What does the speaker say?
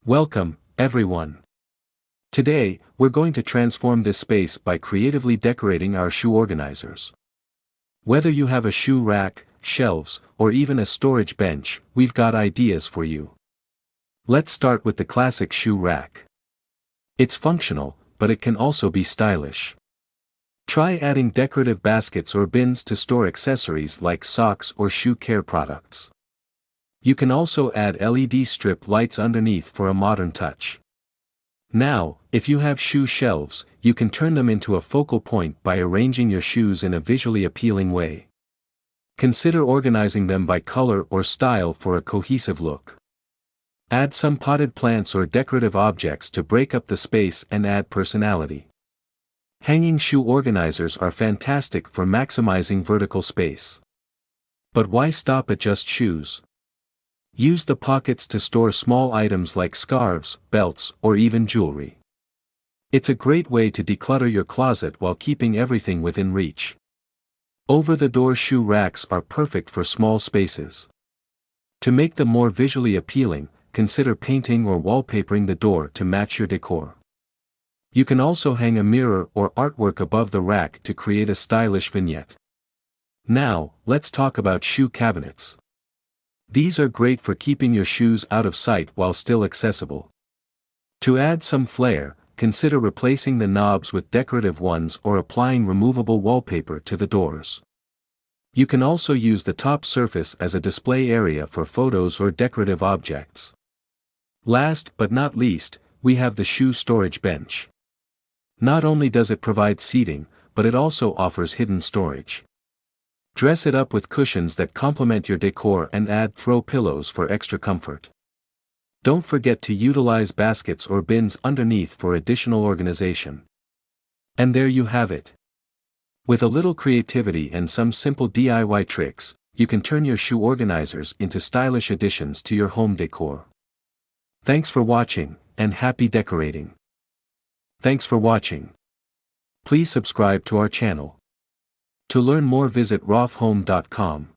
Welcome, everyone. Today, we're going to transform this space by creatively decorating our shoe organizers. Whether you have a shoe rack, shelves, or even a storage bench, we've got ideas for you. Let's start with the classic shoe rack. It's functional, but it can also be stylish. Try adding decorative baskets or bins to store accessories like socks or shoe care products. You can also add LED strip lights underneath for a modern touch. Now, if you have shoe shelves, you can turn them into a focal point by arranging your shoes in a visually appealing way. Consider organizing them by color or style for a cohesive look. Add some potted plants or decorative objects to break up the space and add personality. Hanging shoe organizers are fantastic for maximizing vertical space. But why stop at just shoes? Use the pockets to store small items like scarves, belts, or even jewelry. It's a great way to declutter your closet while keeping everything within reach. Over-the-door shoe racks are perfect for small spaces. To make them more visually appealing, consider painting or wallpapering the door to match your decor. You can also hang a mirror or artwork above the rack to create a stylish vignette. Now, let's talk about shoe cabinets. These are great for keeping your shoes out of sight while still accessible. To add some flair, consider replacing the knobs with decorative ones or applying removable wallpaper to the doors. You can also use the top surface as a display area for photos or decorative objects. Last but not least, we have the shoe storage bench. Not only does it provide seating, but it also offers hidden storage. Dress it up with cushions that complement your decor and add throw pillows for extra comfort. Don't forget to utilize baskets or bins underneath for additional organization. And there you have it. With a little creativity and some simple DIY tricks, you can turn your shoe organizers into stylish additions to your home decor. Thanks for watching, and happy decorating. Thanks for watching. Please subscribe to our channel. To learn more, visit rofhome.com.